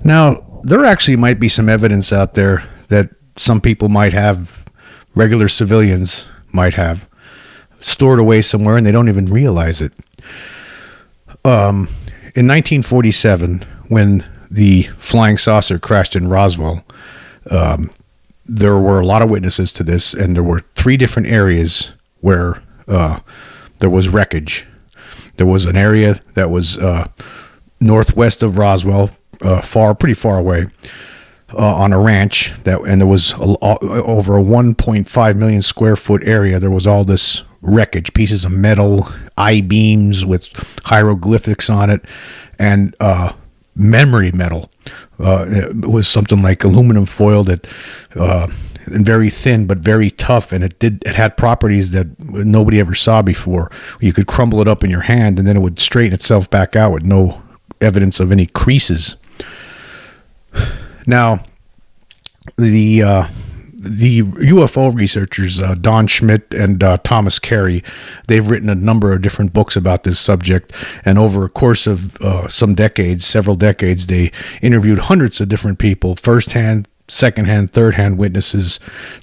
Now, there actually might be some evidence out there that some people might have, regular civilians might have, stored away somewhere and they don't even realize it. In 1947, when the flying saucer crashed in Roswell, there were a lot of witnesses to this, and there were 3 different areas where there was wreckage. There was an area that was northwest of Roswell, pretty far away, on a ranch, and there was over a 1.5 million square foot area. There was all this wreckage, pieces of metal, I-beams with hieroglyphics on it, and memory metal. It was something like aluminum foil that and very thin but very tough, and it had properties that nobody ever saw before. You could crumble it up in your hand and then it would straighten itself back out with no evidence of any creases. Now, the UFO researchers, Don Schmidt and Thomas Carey, they've written a number of different books about this subject, and over a course of several decades, they interviewed hundreds of different people, first-hand, second-hand, third-hand witnesses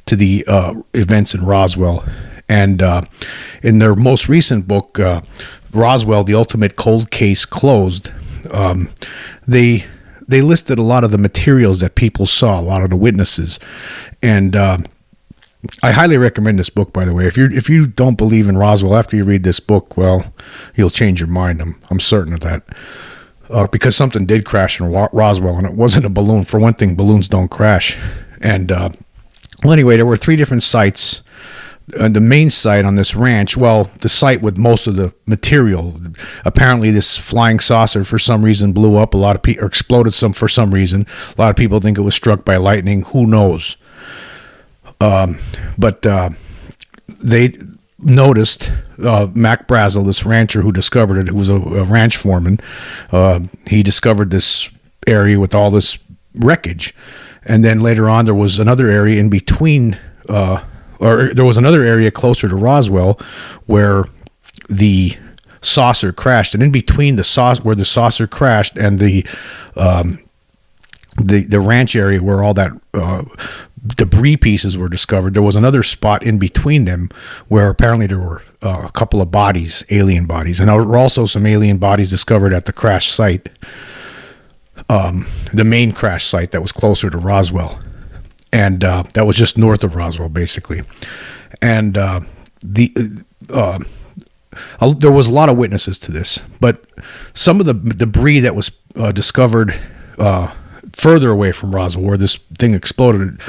to the events in Roswell. And in their most recent book, Roswell, The Ultimate Cold Case Closed, they listed a lot of the materials that people saw, a lot of the witnesses. And I highly recommend this book, by the way. If you don't believe in Roswell after you read this book, well, you'll change your mind. I'm certain of that. Because something did crash in Roswell, and it wasn't a balloon. For one thing, balloons don't crash. And well, anyway, there were 3 different sites. The main site on this ranch, well, the site with most of the material, apparently this flying saucer for some reason blew up. A lot of people, or exploded for some reason. A lot of people think it was struck by lightning. Who knows? But they noticed Mac Brazel, this rancher who discovered it, who was a ranch foreman. He discovered this area with all this wreckage, and then later on there was another area in between. Or there was another area closer to Roswell where the saucer crashed, and in between where the saucer crashed and the ranch area where all that debris pieces were discovered, there was another spot in between them where apparently there were a couple of bodies, alien bodies, and there were also some alien bodies discovered at the crash site, the main crash site that was closer to Roswell. And that was just north of Roswell, basically. And there was a lot of witnesses to this, but some of the debris that was discovered further away from Roswell, where this thing exploded,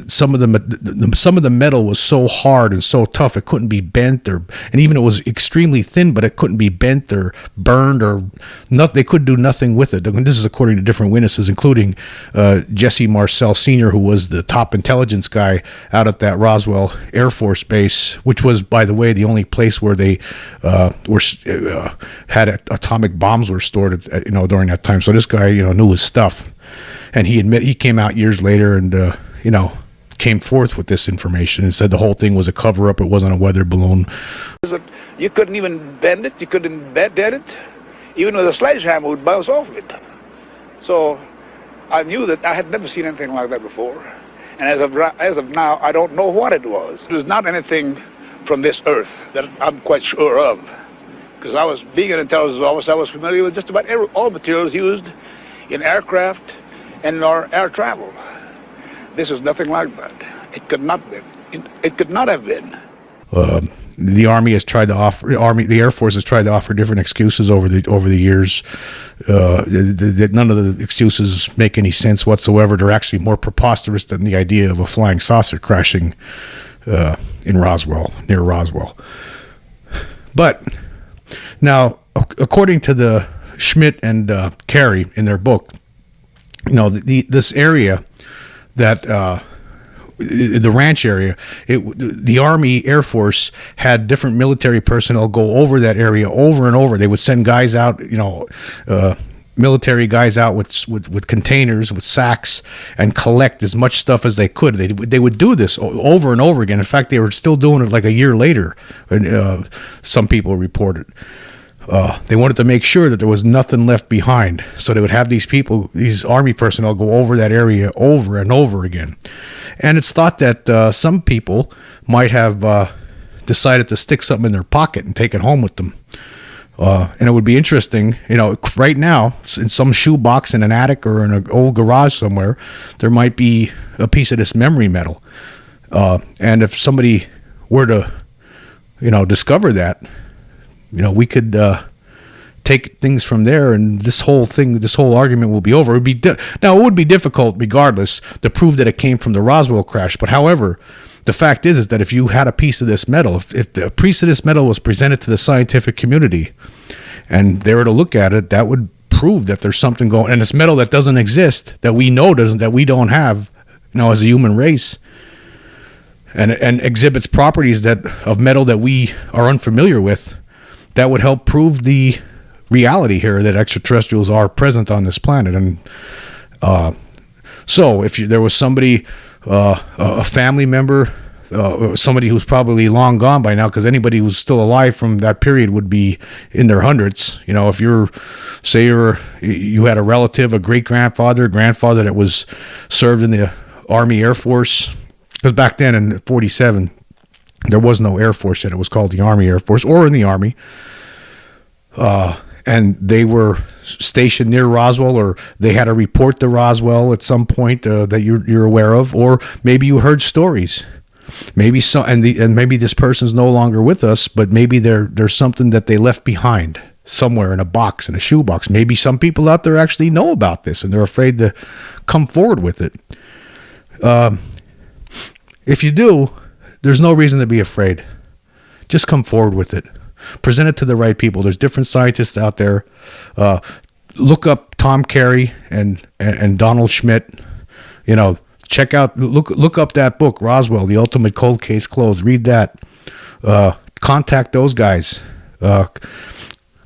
some of the metal was so hard and so tough it couldn't be bent, and even it was extremely thin, but it couldn't be bent or burned or nothing. They could do nothing with it. And this is according to different witnesses, including Jesse Marcel Sr., who was the top intelligence guy out at that Roswell Air Force Base, which was, by the way, the only place where they had atomic bombs were stored during that time. So this guy knew his stuff. And he came out years later and, came forth with this information and said the whole thing was a cover-up. It wasn't a weather balloon. You couldn't even bend it. You couldn't dead it. Even with a sledgehammer would bounce off it. So I knew that I had never seen anything like that before. And as of now, I don't know what it was. It was not anything from this earth that I'm quite sure of. Because being an intelligence officer, I was familiar with just about all materials used in aircraft and our air travel. This is nothing like that. It could not be. It could not have been. The Army has tried to offer. The Air Force has tried to offer different excuses over the years. None of the excuses make any sense whatsoever. They're actually more preposterous than the idea of a flying saucer crashing in Roswell, near Roswell. But now, according to the Schmidt and Carey in their book, this area that the ranch area, the Army Air Force had different military personnel go over that area over and over. They would send guys out, military guys out with containers, with sacks, and collect as much stuff as they could. They would do this over and over again. In fact, they were still doing it like a year later. And some people reported. They wanted to make sure that there was nothing left behind. So they would have these army personnel go over that area over and over again. And it's thought that some people might have decided to stick something in their pocket and take it home with them. And it would be interesting, right now, in some shoebox in an attic or in an old garage somewhere, there might be a piece of this memory metal. And if somebody were to, discover that, we could take things from there, and this whole argument will be over. Now, it would be difficult, regardless, to prove that it came from the Roswell crash. But however, the fact is that if you had a piece of this metal, if a piece of this metal was presented to the scientific community, and they were to look at it, that would prove that there's something going. And it's metal that doesn't exist, that we know doesn't, that we don't have, as a human race, and exhibits properties of metal that we are unfamiliar with. That would help prove the reality here that extraterrestrials are present on this planet. And so if there was somebody, a family member, somebody who's probably long gone by now, because anybody who's still alive from that period would be in their hundreds. If you had a relative, a great-grandfather, grandfather that was served in the Army Air Force, because back then in 47, there was no Air Force yet. It was called the Army Air Force, or in the Army. And they were stationed near Roswell, or they had a report to Roswell at some point that you're aware of, or maybe you heard stories. Maybe maybe this person's no longer with us, but maybe there's something that they left behind somewhere in a box, in a shoebox. Maybe some people out there actually know about this and they're afraid to come forward with it. If you do, there's no reason to be afraid. Just come forward with it. Present it to the right people. There's different scientists out there. Look up Tom Carey and Donald Schmidt. Check out, look up that book, Roswell, The Ultimate Cold Case Closed. Read that. Contact those guys.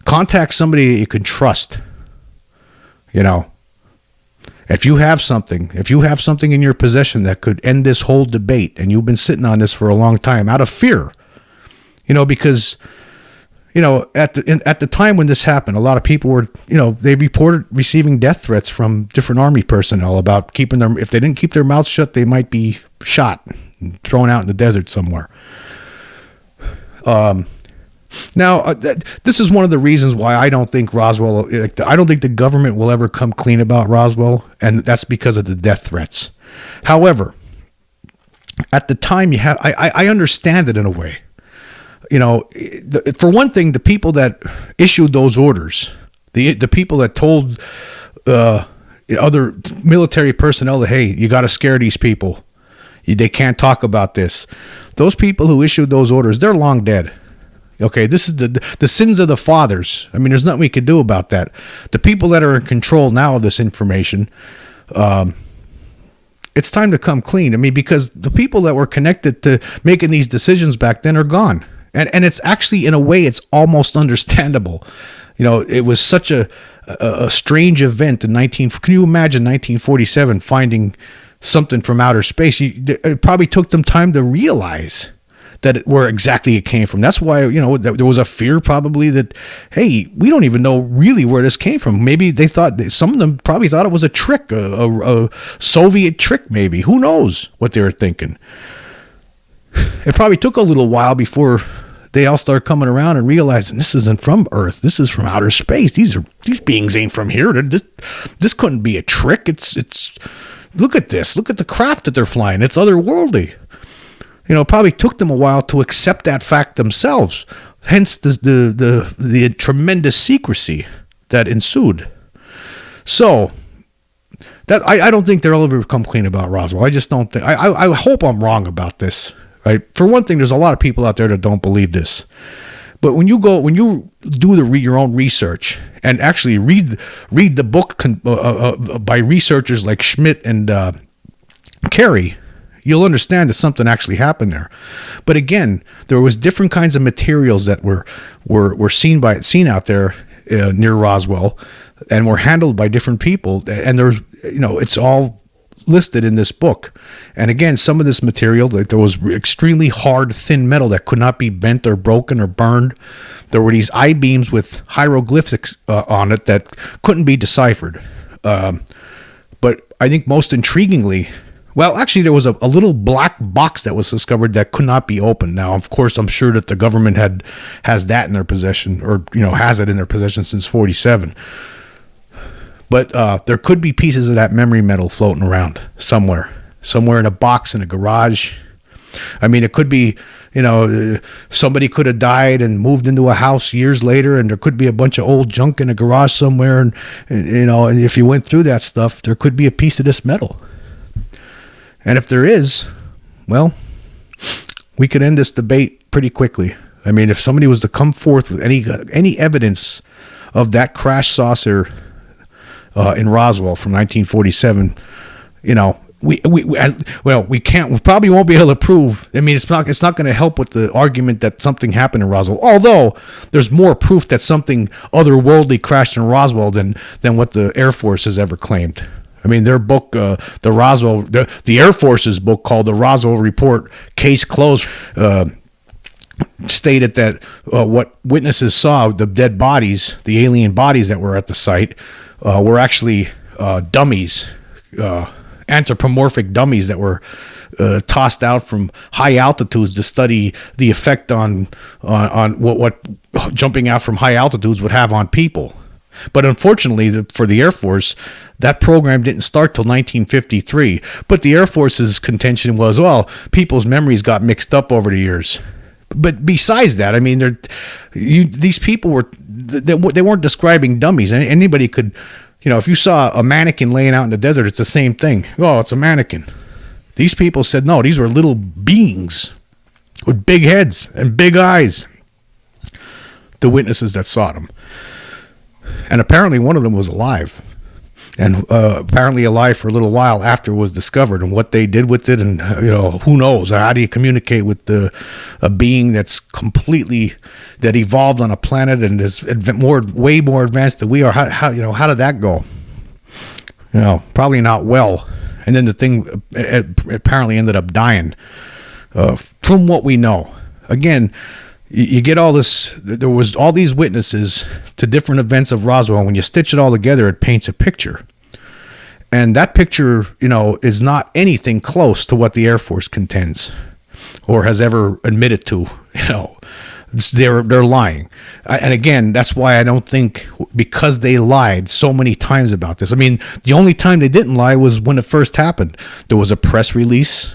Contact somebody you can trust. If you have something in your possession that could end this whole debate, and you've been sitting on this for a long time out of fear, because at the time when this happened, a lot of people were, they reported receiving death threats from different Army personnel about if they didn't keep their mouths shut, they might be shot and thrown out in the desert somewhere. Now, this is one of the reasons why I don't think Roswell, I don't think the government will ever come clean about Roswell, and that's because of the death threats. However, at the time, I understand it in a way. For one thing, the people that issued those orders, the people that told other military personnel that, hey, you got to scare these people. They can't talk about this. Those people who issued those orders, they're long dead. Okay, this is the sins of the fathers. I mean, there's nothing we could do about that. The people that are in control now of this information, it's time to come clean. I mean, because the people that were connected to making these decisions back then are gone. And it's actually, in a way, it's almost understandable. It was such a strange event in can you imagine 1947 finding something from outer space? It probably took them time to realize where exactly it came from. That's why, there was a fear probably that, hey, we don't even know really where this came from. Maybe they thought, some of them probably thought it was a trick, a Soviet trick maybe. Who knows what they were thinking? It probably took a little while before they all start coming around and realizing this isn't from Earth. This is from outer space. These beings ain't from here. This couldn't be a trick. It's look at this. Look at the craft that they're flying. It's otherworldly. It probably took them a while to accept that fact themselves. Hence the tremendous secrecy that ensued. So that I don't think they'll ever come clean about Roswell. I just don't think. I hope I'm wrong about this. Right. For one thing, there's a lot of people out there that don't believe this. But when you do your own research and actually read the book by researchers like Schmidt and Carey, you'll understand that something actually happened there. But again, there was different kinds of materials that were seen out there near Roswell and were handled by different people. And there's, it's all listed in this book. And again, some of this material, like, there was extremely hard, thin metal that could not be bent or broken or burned. There were these I-beams with hieroglyphics on it that couldn't be deciphered. But I think most intriguingly, well, actually, there was a little black box that was discovered that could not be opened. Now, of course, I'm sure that the government has that in their possession, or has it in their possession since 1947. But there could be pieces of that memory metal floating around somewhere in a box in a garage. I mean, it could be, somebody could have died and moved into a house years later, and there could be a bunch of old junk in a garage somewhere. And if you went through that stuff, there could be a piece of this metal. And if there is, well, we could end this debate pretty quickly. I mean, if somebody was to come forth with any evidence of that crash saucer in Roswell from 1947, we probably won't be able to prove. I mean, it's not going to help with the argument that something happened in Roswell. Although there's more proof that something otherworldly crashed in Roswell than what the Air Force has ever claimed. I mean, their book, the Air Force's book called The Roswell Report, Case Closed, stated that what witnesses saw, the dead bodies, the alien bodies that were at the site, were actually dummies, anthropomorphic dummies that were tossed out from high altitudes to study the effect on what jumping out from high altitudes would have on people. But unfortunately, for the Air Force, that program didn't start till 1953. But the Air Force's contention was, well, people's memories got mixed up over the years. But besides that, I mean, these people they weren't describing dummies. Anybody could, if you saw a mannequin laying out in the desert, it's the same thing. Oh, it's a mannequin. These people said, no, these were little beings with big heads and big eyes. The witnesses that saw them. And apparently one of them was alive. And apparently alive for a little while after it was discovered. And what they did with it, and who knows? How do you communicate with a being that's that evolved on a planet and is way more advanced than we are? How did that go? Probably not well. And then the thing apparently ended up dying. From what we know, again, you get all this. There was all these witnesses to different events of Roswell. When you stitch it all together, it paints a picture. And that picture, is not anything close to what the Air Force contends or has ever admitted to. They're lying. And again, that's why I don't think, because they lied so many times about this. I mean, the only time they didn't lie was when it first happened. There was a press release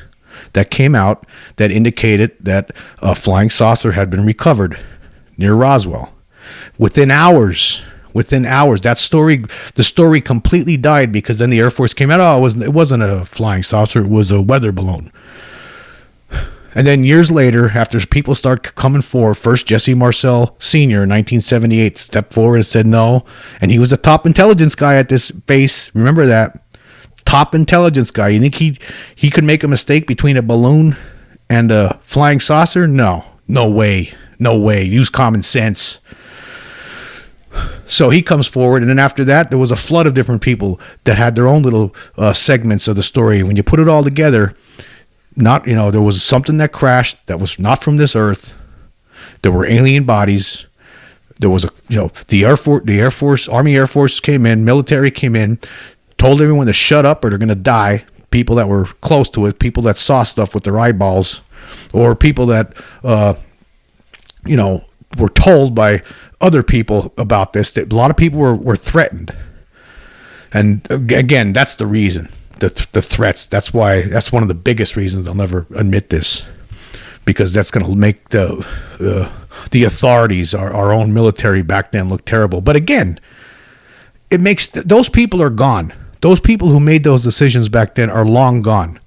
that came out that indicated that a flying saucer had been recovered near Roswell. Within hours, the story completely died, because then the Air Force came out, it wasn't a flying saucer, it was a weather balloon. And then years later, after people start coming forward, first Jesse Marcel Sr. in 1978 stepped forward and said no, and he was a top intelligence guy at this base, remember that. Top intelligence guy. You think he could make a mistake between a balloon and a flying saucer? No way. Use common sense. So he comes forward, and then after that, there was a flood of different people that had their own little segments of the story. When you put it all together, there was something that crashed that was not from this earth. There were alien bodies. There was the Air Force, Army Air Force came in, military came in, told everyone to shut up or they're going to die. People that were close to it, people that saw stuff with their eyeballs, or people that, were told by other people about this, that a lot of people were threatened. And again, that's the reason, the threats. That's one of the biggest reasons they'll never admit this, because that's going to make the authorities, our own military back then, look terrible. But again, it makes those people are gone. Those people who made those decisions back then are long gone.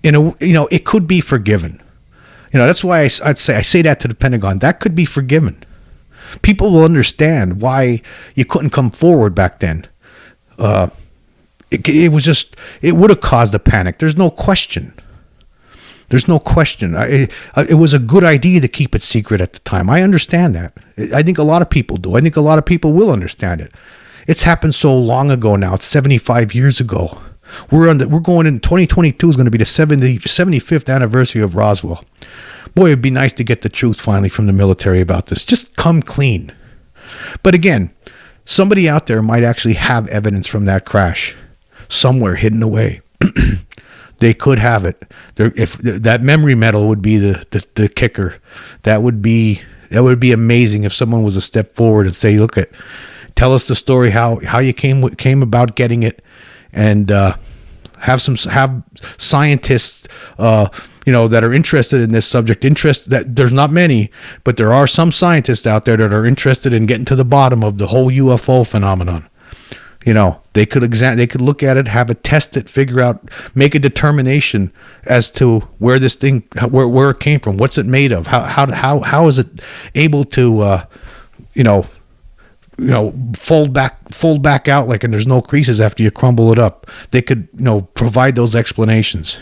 It could be forgiven. That's why I say that to the Pentagon. That could be forgiven. People will understand why you couldn't come forward back then. It would have caused a panic. There's no question. It was a good idea to keep it secret at the time. I understand that. I think a lot of people do. I think a lot of people will understand it. It's happened so long ago now. It's 75 years ago. We're going in 2022 is going to be the 75th anniversary of Roswell. Boy, it'd be nice to get the truth finally from the military about this. Just come clean. But again, somebody out there might actually have evidence from that crash somewhere hidden away. They could have it. If that memory metal would be the kicker. That would be amazing if someone was a step forward and say, look, tell us the story how you came about getting it, and have scientists that are interested in this subject. That there's not many, but there are some scientists out there that are interested in getting to the bottom of the whole UFO phenomenon. They could look at it, have it tested, figure out, make a determination as to where this thing, where it came from, what's it made of, how is it able to, fold back out and there's no creases after you crumble it up. They could, provide those explanations.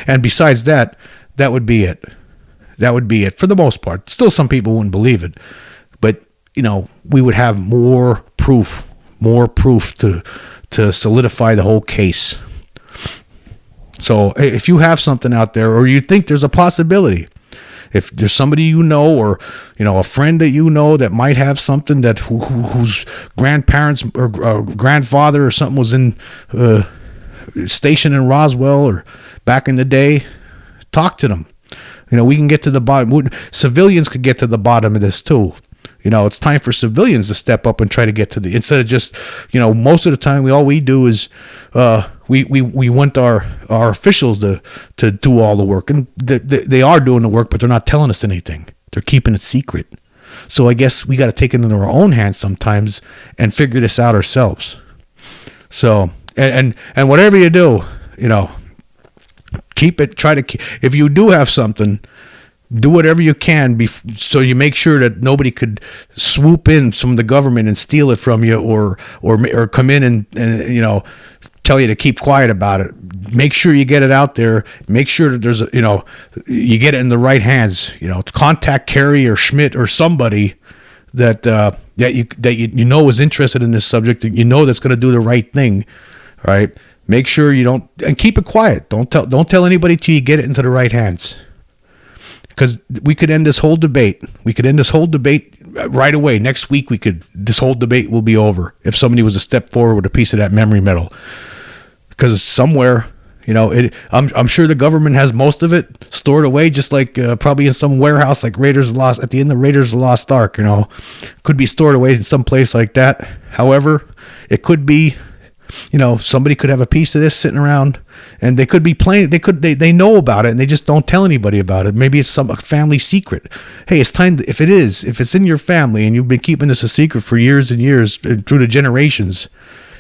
And besides that, that would be it. That would be it for the most part. Still, some people wouldn't believe it, but we would have more proof to solidify the whole case. So if you have something out there, or you think there's a possibility, if there's somebody or a friend that that might have something that whose grandparents or grandfather or something was in stationed in Roswell or back in the day, talk to them. We can get to the bottom. Civilians could get to the bottom of this too. It's time for civilians to step up and try to get to instead of just, most of the time all we do is we want our officials to do all the work, and they are doing the work, but they're not telling us anything. They're keeping it secret. So I guess we got to take it into our own hands sometimes and figure this out ourselves. So, and whatever you do, keep it, if you do have something, do whatever you can so you make sure that nobody could swoop in from the government and steal it from you, or come in and tell you to keep quiet about it. Make sure you get it out there. Make sure that there's you get it in the right hands. Contact Kerry or Schmidt or somebody that you is interested in this subject, and that's going to do the right thing. All right. Make sure you don't, and keep it quiet. Don't tell anybody till you get it into the right hands. Because we could end this whole debate. We could end this whole debate right away. Next week, this whole debate will be over if somebody was a step forward with a piece of that memory metal. Because somewhere, I'm sure the government has most of it stored away, just like probably in some warehouse, like at the end of Raiders of the Lost Ark. Could be stored away in some place like that. However, it could be, somebody could have a piece of this sitting around, and they could be playing. They know about it, and they just don't tell anybody about it. Maybe it's a family secret. Hey, it's time. If it's in your family and you've been keeping this a secret for years and years through the generations,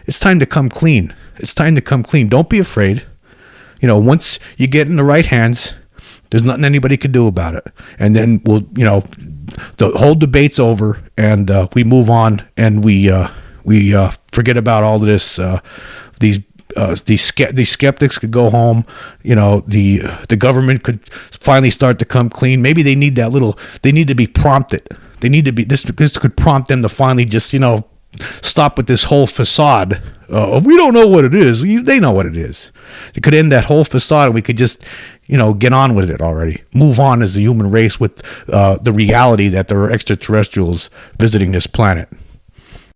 it's time to come clean. It's time to come clean. Don't be afraid. Once you get in the right hands, there's nothing anybody could do about it. And then the whole debate's over, and we move on, and we forget about all of this. These skeptics could go home. The government could finally start to come clean. Maybe they need they need to be prompted. They need to be, this could prompt them to finally just, stop with this whole facade of, we don't know what it is. They know what it is. It could end that whole facade, and we could just, get on with it already. Move on as a human race with the reality that there are extraterrestrials visiting this planet.